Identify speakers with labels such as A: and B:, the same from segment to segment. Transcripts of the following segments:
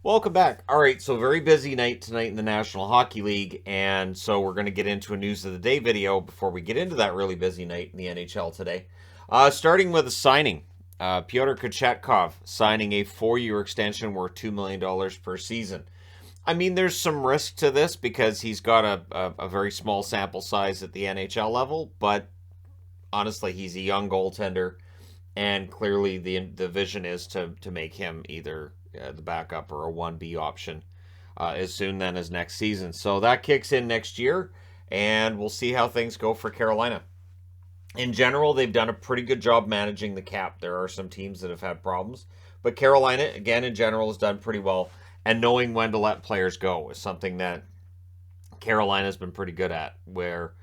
A: Welcome back. All right, so very busy night tonight in the National Hockey League, and so we're going to get into a news of the day video before we get into that really busy night in the NHL today. Starting with a signing, Pyotr Kochetkov signing a 4-year extension worth $2 million per season. I mean, there's some risk to this because he's got a very small sample size at the NHL level, but honestly, he's a young goaltender, and clearly the vision is to make him either the backup or a 1B option as soon then as next season. So that kicks in next year, and we'll see how things go for Carolina. In general, they've done a pretty good job managing the cap. There are some teams that have had problems, but Carolina, again, in general, has done pretty well. And knowing when to let players go is something that Carolina's been pretty good at, where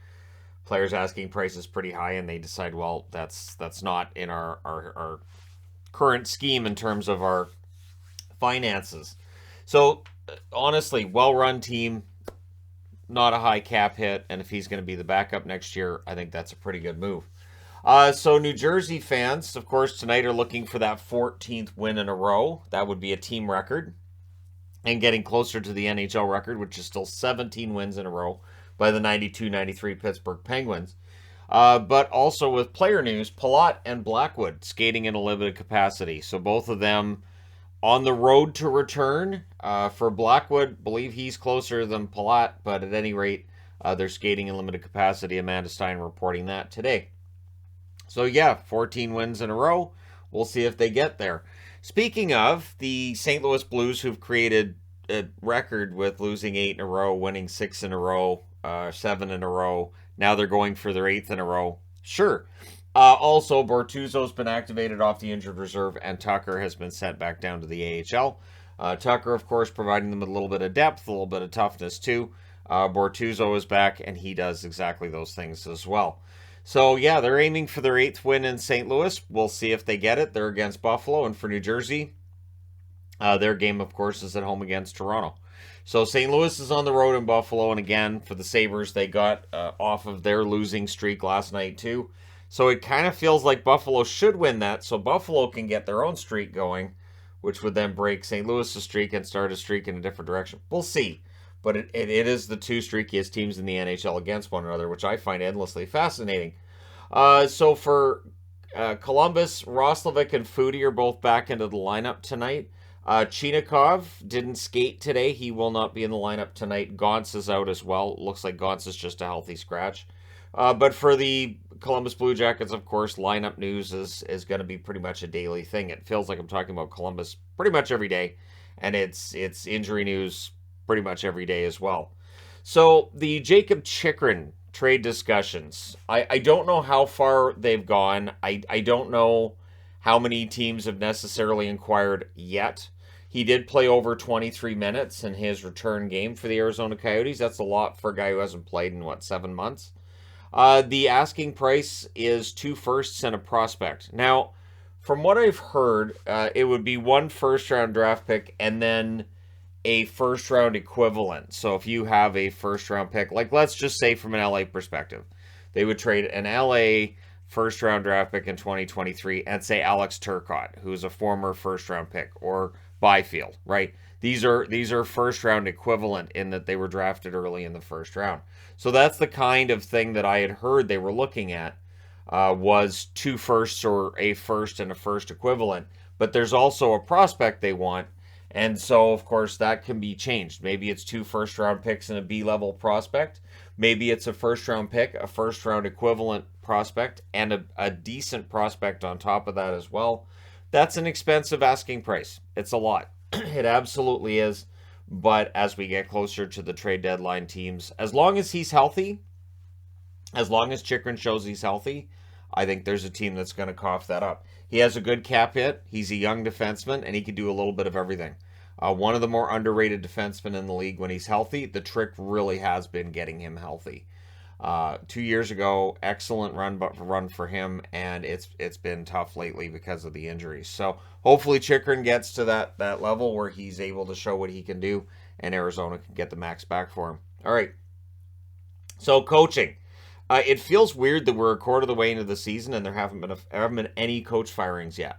A: players asking prices pretty high and they decide, well, that's not in our current scheme in terms of our finances. So honestly, well-run team, not a high cap hit, and if he's going to be the backup next year, I think that's a pretty good move. So New Jersey fans, of course, tonight are looking for that 14th win in a row. That would be a team record, and getting closer to the NHL record, which is still 17 wins in a row by the 92-93 Pittsburgh Penguins. But also with player news, Palat and Blackwood skating in a limited capacity. So both of them on the road to return. For Blackwood, believe he's closer than Palat, but at any rate, they're skating in limited capacity. Amanda Stein reporting that today. So yeah, 14 wins in a row. We'll see if they get there. Speaking of the St. Louis Blues, who've created a record with losing 8 in a row, winning 6 in a row, 7 in a row. Now they're going for their 8th in a row. Sure. Also, Bortuzzo's been activated off the injured reserve, and Tucker has been sent back down to the AHL. Tucker, of course, providing them with a little bit of depth, a little bit of toughness, too. Bortuzzo is back, and he does exactly those things as well. So, yeah, they're aiming for their 8th win in St. Louis. We'll see if they get it. They're against Buffalo, and for New Jersey, their game, of course, is at home against Toronto. So St. Louis is on the road in Buffalo, and again, for the Sabres, they got off of their losing streak last night, too. So it kind of feels like Buffalo should win that, so Buffalo can get their own streak going, which would then break St. Louis' streak and start a streak in a different direction. We'll see. But it is the two streakiest teams in the NHL against one another, which I find endlessly fascinating. So for Columbus, Roslovic and Foudy are both back into the lineup tonight. Chychrun didn't skate today. He will not be in the lineup tonight. Gauntz is out as well. Looks like Gauntz is just a healthy scratch. But for the Columbus Blue Jackets, of course, lineup news is going to be pretty much a daily thing. It feels like I'm talking about Columbus pretty much every day, and it's injury news pretty much every day as well. So the Jacob Chychrun trade discussions, I don't know how far they've gone. I don't know how many teams have necessarily inquired yet. He did play over 23 minutes in his return game for the Arizona Coyotes. That's a lot for a guy who hasn't played in, 7 months? The asking price is 2 firsts and a prospect. Now, from what I've heard, it would be 1 first-round draft pick and then a first-round equivalent. So if you have a first-round pick, like let's just say from an LA perspective, they would trade an LA first-round draft pick in 2023 and say Alex Turcotte, who's a former first-round pick, or Byfield, right? These are first-round equivalent in that they were drafted early in the first round. So that's the kind of thing that I had heard they were looking at, was 2 firsts or a first and a first equivalent. But there's also a prospect they want, and so, of course, that can be changed. Maybe it's 2 first-round picks and a B-level prospect. Maybe it's a first-round pick, a first-round equivalent prospect, and a decent prospect on top of that as well. That's an expensive asking price. It's a lot. It absolutely is. But as we get closer to the trade deadline, teams, as long as he's healthy, as long as Chychrun shows he's healthy, I think there's a team that's going to cough that up. He has a good cap hit. He's a young defenseman, and he can do a little bit of everything. One of the more underrated defensemen in the league when he's healthy. The trick really has been getting him healthy. 2 years ago, excellent run for him, and it's been tough lately because of the injuries. So hopefully Chychrun gets to that level where he's able to show what he can do, and Arizona can get the max back for him. All right. So coaching. It feels weird that we're a quarter of the way into the season and there haven't been any coach firings yet.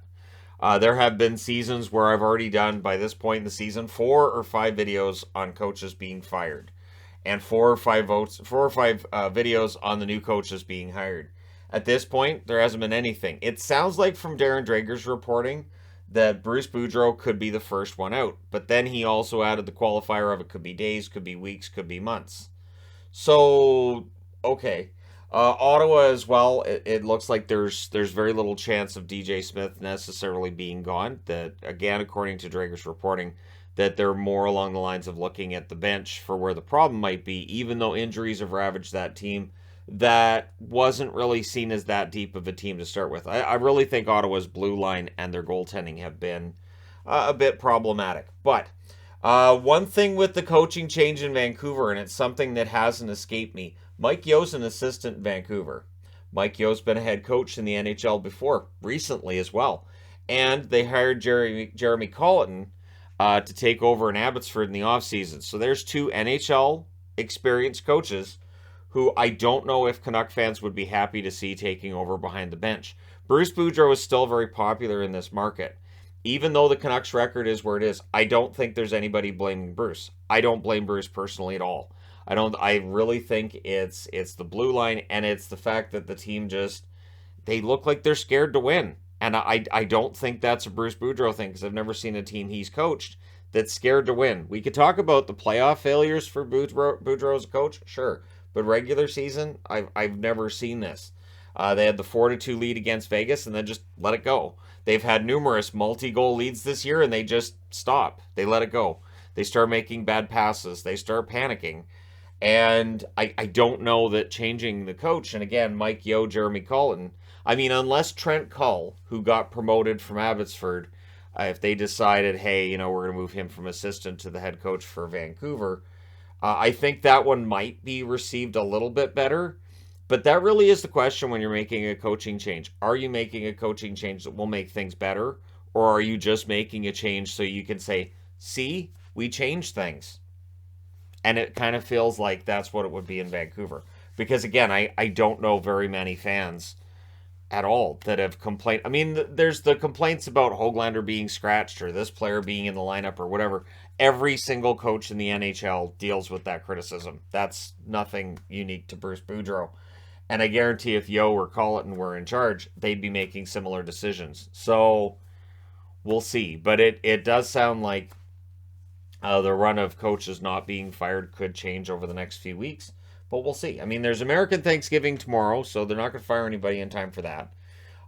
A: There have been seasons where I've already done, by this point in the season, 4 or 5 videos on coaches being fired, and 4 or 5 videos on the new coaches being hired. At this point, there hasn't been anything. It sounds like from Darren Drager's reporting that Bruce Boudreau could be the first one out, but then he also added the qualifier of it could be days, could be weeks, could be months. So, okay. Ottawa as well. It looks like there's very little chance of DJ Smith necessarily being gone. That again, according to Drager's reporting, that they're more along the lines of looking at the bench for where the problem might be. Even though injuries have ravaged that team, that wasn't really seen as that deep of a team to start with. I really think Ottawa's blue line and their goaltending have been a bit problematic, but. One thing with the coaching change in Vancouver, and it's something that hasn't escaped me. Mike Yeo's an assistant in Vancouver. Mike Yeo's been a head coach in the NHL before, recently as well. And they hired Jeremy Colleton to take over in Abbotsford in the offseason. So there's 2 NHL experienced coaches who I don't know if Canuck fans would be happy to see taking over behind the bench. Bruce Boudreau is still very popular in this market. Even though the Canucks record is where it is, I don't think there's anybody blaming Bruce. I don't blame Bruce personally at all. I really think it's the blue line, and it's the fact that the team just they look like they're scared to win. And I don't think that's a Bruce Boudreau thing, because I've never seen a team he's coached that's scared to win. We could talk about the playoff failures for Boudreau as a coach, sure. But regular season, I've never seen this. They had the 4-2 lead against Vegas and then just let it go. They've had numerous multi-goal leads this year and they just stop. They let it go. They start making bad passes. They start panicking. And I don't know that changing the coach, and again, Mike Yeo, Jeremy Colleton, I mean, unless Trent Cull, who got promoted from Abbotsford, if they decided, hey, we're going to move him from assistant to the head coach for Vancouver, I think that one might be received a little bit better. But that really is the question when you're making a coaching change. Are you making a coaching change that will make things better? Or are you just making a change so you can say, see, we changed things? And it kind of feels like that's what it would be in Vancouver. Because again, I don't know very many fans at all that have complained. I mean, there's the complaints about Höglander being scratched or this player being in the lineup or whatever. Every single coach in the NHL deals with that criticism. That's nothing unique to Bruce Boudreau. And I guarantee if Yeo or Colleton were in charge, they'd be making similar decisions. So we'll see. But it does sound like the run of coaches not being fired could change over the next few weeks. But we'll see. I mean, there's American Thanksgiving tomorrow, so they're not going to fire anybody in time for that.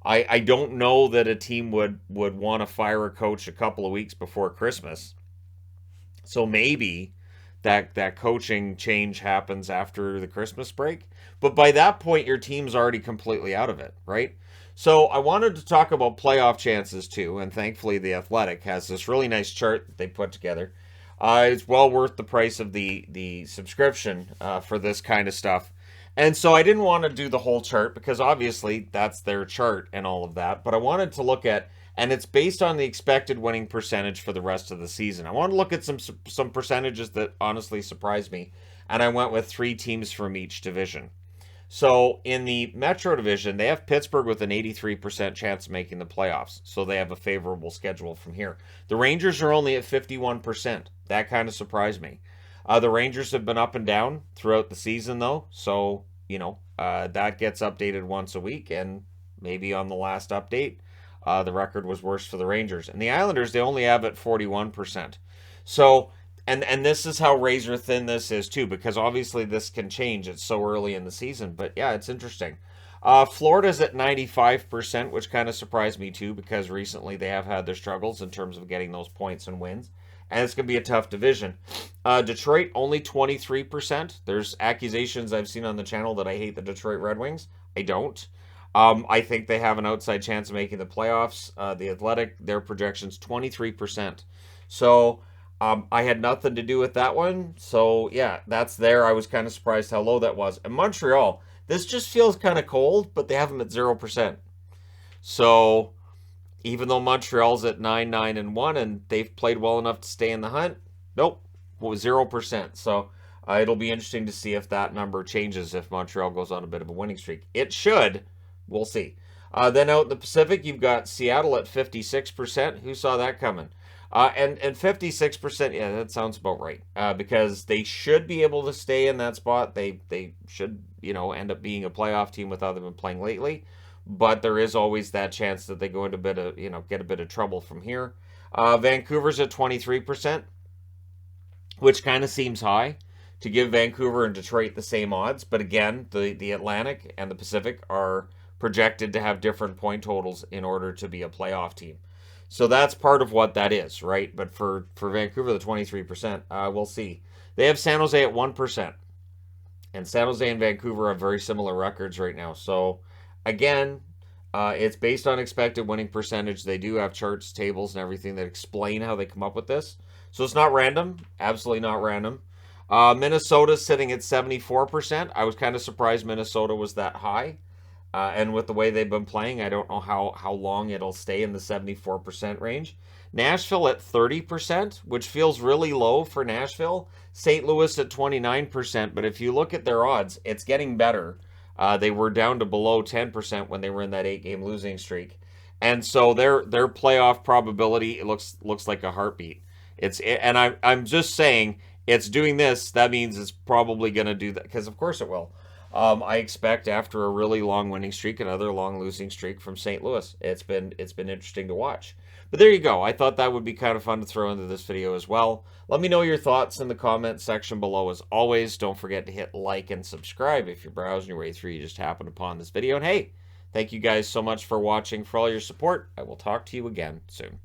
A: I don't know that a team would want to fire a coach a couple of weeks before Christmas. So maybe that coaching change happens after the Christmas break. But by that point, your team's already completely out of it, right? So I wanted to talk about playoff chances too, and thankfully The Athletic has this really nice chart that they put together. It's well worth the price of the subscription for this kind of stuff. And so I didn't want to do the whole chart because obviously that's their chart and all of that. But I wanted to look at, and it's based on the expected winning percentage for the rest of the season. I want to look at some percentages that honestly surprised me. And I went with 3 teams from each division. So in the Metro Division, they have Pittsburgh with an 83% chance of making the playoffs. So they have a favorable schedule from here. The Rangers are only at 51%. That kind of surprised me. The Rangers have been up and down throughout the season, though. So, that gets updated once a week. And maybe on the last update, the record was worse for the Rangers. And the Islanders, they only have it 41%. So, and this is how razor thin this is, too, because obviously this can change. It's so early in the season. But, yeah, it's interesting. Florida's at 95%, which kind of surprised me, too, because recently they have had their struggles in terms of getting those points and wins. And it's going to be a tough division. Detroit, only 23%. There's accusations I've seen on the channel that I hate the Detroit Red Wings. I don't. I think they have an outside chance of making the playoffs. The Athletic, their projections, 23%. So I had nothing to do with that one. So, yeah, that's there. I was kind of surprised how low that was. And Montreal, this just feels kind of cold, but they have them at 0%. So even though Montreal's at 9-9-1 and they've played well enough to stay in the hunt, nope, 0%. So it'll be interesting to see if that number changes if Montreal goes on a bit of a winning streak. It should. We'll see. Then out in the Pacific, you've got Seattle at 56%. Who saw that coming? And 56%, yeah, that sounds about right. Because they should be able to stay in that spot. They should, end up being a playoff team with how they've been playing lately. But there is always that chance that they go into a bit of, get a bit of trouble from here. Vancouver's at 23%, which kind of seems high to give Vancouver and Detroit the same odds. But again, the Atlantic and the Pacific are projected to have different point totals in order to be a playoff team. So that's part of what that is, right? But for Vancouver, the 23%, we'll see. They have San Jose at 1%. And San Jose and Vancouver have very similar records right now. So again, it's based on expected winning percentage. They do have charts, tables, and everything that explain how they come up with this. So it's not random. Absolutely not random. Minnesota's sitting at 74%. I was kind of surprised Minnesota was that high. And with the way they've been playing, I don't know how long it'll stay in the 74% range. Nashville at 30%, which feels really low for Nashville. St. Louis at 29%, but if you look at their odds, it's getting better. They were down to below 10% when they were in that 8-game losing streak. And so their playoff probability, it looks like a heartbeat. And I'm just saying, it's doing this. That means it's probably going to do that, because of course it will. I expect after a really long winning streak, another long losing streak from St. Louis. It's been interesting to watch. But there you go. I thought that would be kind of fun to throw into this video as well. Let me know your thoughts in the comment section below as always. Don't forget to hit like and subscribe if you're browsing your way through. You just happened upon this video. And hey, thank you guys so much for watching, for all your support. I will talk to you again soon.